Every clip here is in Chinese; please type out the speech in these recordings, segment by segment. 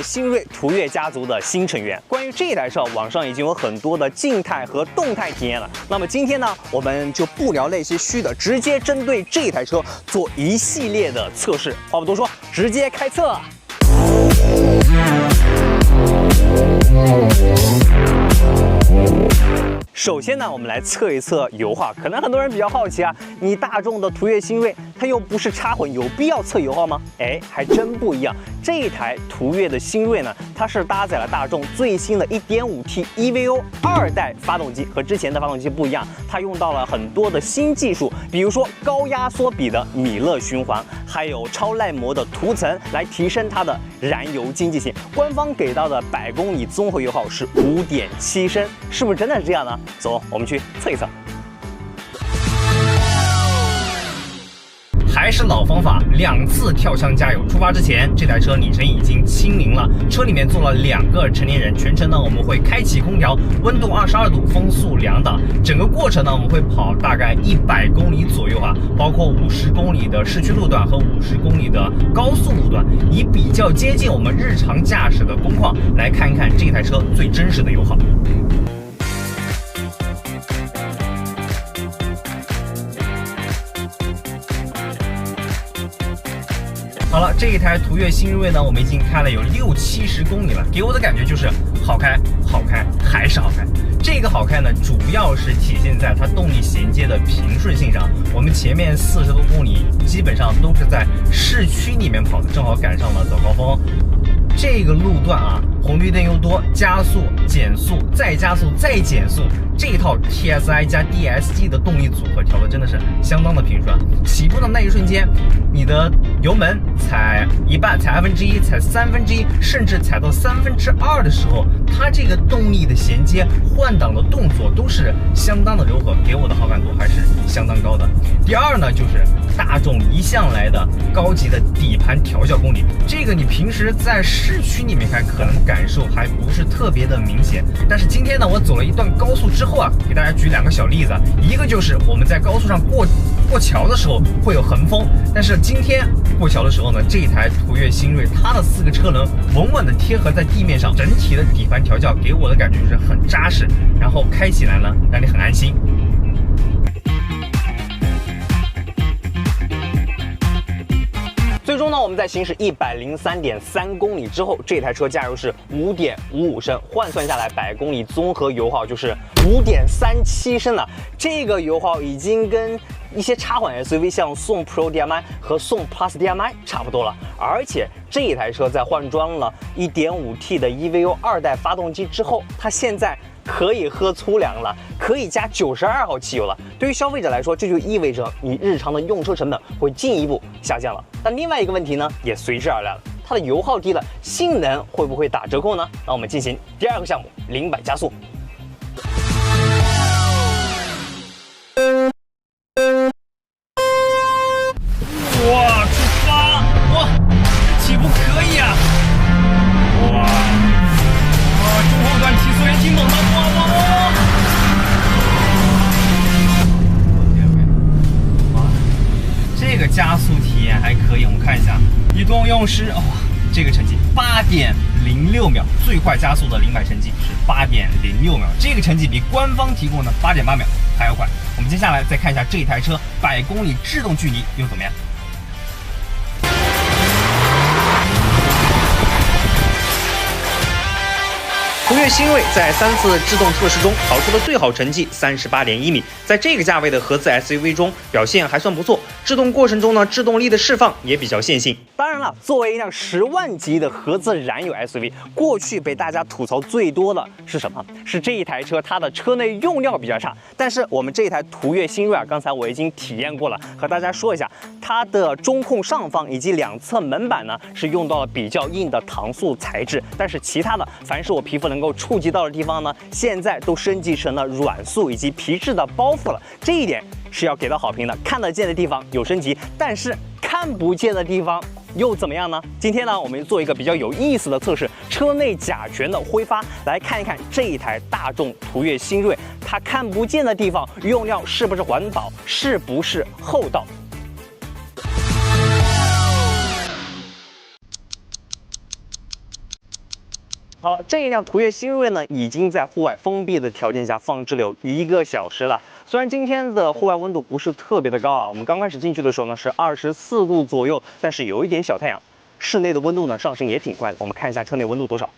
新锐途岳家族的新成员。关于这台车，网上已经有很多的静态和动态体验了。那么今天呢，我们就不聊那些虚的，直接针对这台车做一系列的测试。话不多说，直接开测。首先呢，我们来测一测油耗。可能很多人比较好奇啊，你大众的途岳新锐，它又不是插混，有必要测油耗吗？哎，还真不一样。这一台途岳的新锐呢，它是搭载了大众最新的 1.5T EVO 2代发动机，和之前的发动机不一样，它用到了很多的新技术，比如说高压缩比的米勒循环，还有超耐磨的涂层，来提升它的燃油经济性。官方给到的100公里综合油耗是5.7升，是不是真的是这样呢？走，我们去测一测。还是老方法，2次跳枪加油。出发之前，这台车里程已经清零了，车里面坐了2个成年人。全程呢，我们会开启空调，温度22度，风速2档。整个过程呢，我们会跑大概100公里左右啊，包括50公里的市区路段和50公里的高速路段，以比较接近我们日常驾驶的工况来看一看这台车最真实的油耗。好了，这一台途岳新锐呢，我们已经开了有60-70公里了，给我的感觉就是好开，好开，还是好开。这个好开呢，主要是体现在它动力衔接的平顺性上。我们前面40多公里基本上都是在市区里面跑的，正好赶上了早高峰。这个路段啊，红绿灯又多，加速、减速、再加速、再减速，这一套 TSI 加 DSG 的动力组合调的真的是相当的平顺。起步的那一瞬间，你的油门踩一半、踩1/2、踩1/3，甚至踩到2/3的时候，它这个动力的衔接、换挡的动作都是相当的柔和，给我的好感度还是相当高的。第二呢，就是大众一向来的高级的底盘调校功底，这个你平时在市区里面开，可能感受还不是特别的明显。但是今天呢，我走了一段高速之后啊，给大家举2个小例子。一个就是我们在高速上过桥的时候会有横风，但是今天过桥的时候呢，这一台途岳新锐它的4个车轮稳稳的贴合在地面上，整体的底盘调教给我的感觉就是很扎实，然后开起来呢让你很安心。最终呢，我们在行驶103.3公里之后，这台车加油是5.55升，换算下来100公里综合油耗就是5.37升了。这个油耗已经跟一些插混 SUV 像宋 Pro DM-i 和宋 Plus DM-i 差不多了。而且这一台车在换装了 1.5T 的 EVO 2代发动机之后，它现在可以喝粗粮了，可以加92号汽油了。对于消费者来说，这就意味着你日常的用车成本会进一步下降了。但另外一个问题呢，也随之而来了，它的油耗低了，性能会不会打折扣呢？那我们进行第2个项目，0-100加速。哇，出发！哇，起步可以啊！哇！中后段提速也挺猛的，哇！这个加速体验还可以，我们看一下，移动用时，哇，这个成绩8.06秒，最快加速的0-100成绩是8.06秒，这个成绩比官方提供的8.8秒还要快。我们接下来再看一下这台车100公里制动距离又怎么样。途岳新锐在3次制动测试中跑出的最好成绩38.1米，在这个价位的合资 SUV 中表现还算不错。制动过程中呢，制动力的释放也比较线性。当然了，作为一辆10万级的合资燃油 SUV， 过去被大家吐槽最多的是什么？是这一台车它的车内用料比较差。但是我们这一台途岳新锐啊，刚才我已经体验过了，和大家说一下，它的中控上方以及2侧门板呢是用到了比较硬的搪塑材质，但是其他的凡是我皮肤能够触及到的地方呢，现在都升级成了软塑以及皮质的包覆了，这一点是要给到好评的。看得见的地方有升级，但是看不见的地方又怎么样呢？今天呢，我们做一个比较有意思的测试，车内甲醛的挥发，来看一看这一台大众途岳新锐，它看不见的地方用料是不是环保，是不是厚道。好，这一辆途岳新锐呢，已经在户外封闭的条件下放置了有1个小时了。虽然今天的户外温度不是特别的高啊，我们刚开始进去的时候呢是24度左右，但是有一点小太阳，室内的温度呢上升也挺快的。我们看一下车内温度多少。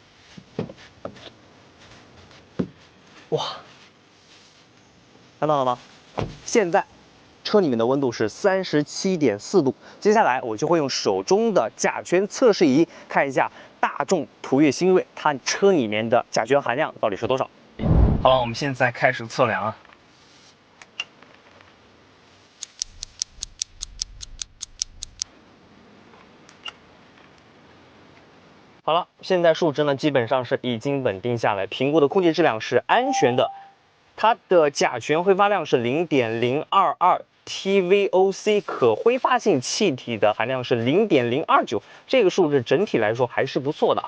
哇，看到了吗？现在车里面的温度是37.4度。接下来我就会用手中的甲醛测试仪看一下大众途岳新锐它车里面的甲醛含量到底是多少。好了，我们现在开始测量啊。好了，现在数值呢基本上是已经稳定下来，评估的空气质量是安全的。它的甲醛挥发量是0.022 TVOC， 可挥发性气体的含量是0.029，这个数值整体来说还是不错的。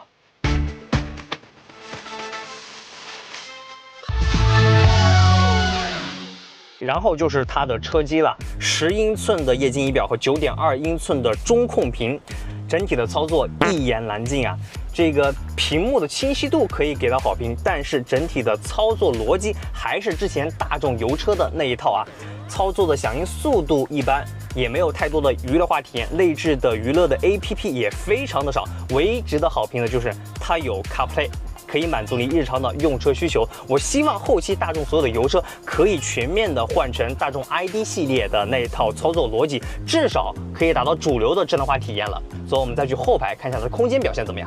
然后就是它的车机了，10英寸的液晶仪表和9.2英寸的中控屏，整体的操作一言难尽啊。这个屏幕的清晰度可以给到好评，但是整体的操作逻辑还是之前大众油车的那一套啊。操作的响应速度一般，也没有太多的娱乐化体验，内置的娱乐的 APP 也非常的少。唯一值得好评的就是它有 CarPlay。可以满足你日常的用车需求。我希望后期大众所有的油车可以全面的换成大众 ID 系列的那一套操作逻辑，至少可以达到主流的智能化体验了。所以我们再去后排看一下它的空间表现怎么样。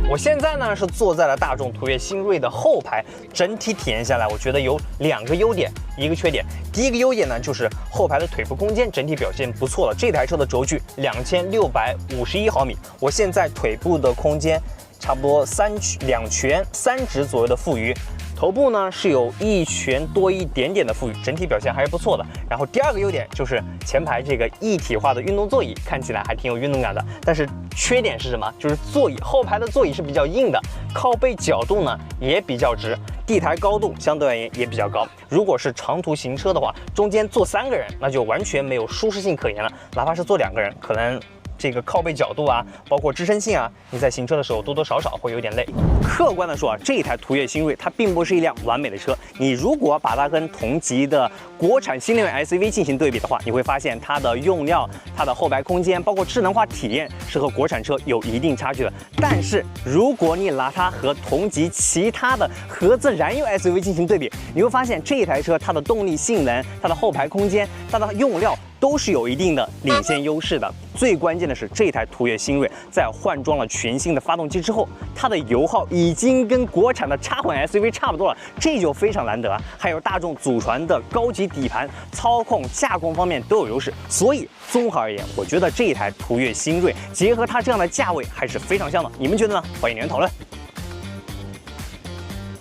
我现在呢是坐在了大众途岳新锐的后排，整体体验下来，我觉得有2个优点，1个缺点。第一个优点呢，就是后排的腿部空间整体表现不错了。这台车的轴距2651毫米，我现在腿部的空间差不多2拳3指左右的富余。头部呢是有1拳多一点点的富裕，整体表现还是不错的。然后第2个优点就是前排这个一体化的运动座椅，看起来还挺有运动感的。但是缺点是什么？就是座椅，后排的座椅是比较硬的，靠背角度呢也比较直，地台高度相对而言也比较高。如果是长途行车的话，中间坐3个人，那就完全没有舒适性可言了。哪怕是坐2个人，可能这个靠背角度啊，包括支撑性啊，你在行车的时候多多少少会有点累。客观的说啊，这一台途岳新锐它并不是一辆完美的车。你如果把它跟同级的国产新能源 SUV 进行对比的话，你会发现它的用料、它的后排空间，包括智能化体验是和国产车有一定差距的。但是如果你拿它和同级其他的合资燃油 SUV 进行对比，你会发现这一台车它的动力性能、它的后排空间、它的用料都是有一定的领先优势的。最关键的是，这台途岳新锐在换装了全新的发动机之后，它的油耗已经跟国产的插混 SUV 差不多了，这就非常难得啊。还有大众祖传的高级底盘，操控、驾控方面都有优势。所以综合而言，我觉得这一台途岳新锐结合它这样的价位还是非常香的。你们觉得呢？欢迎留言讨论。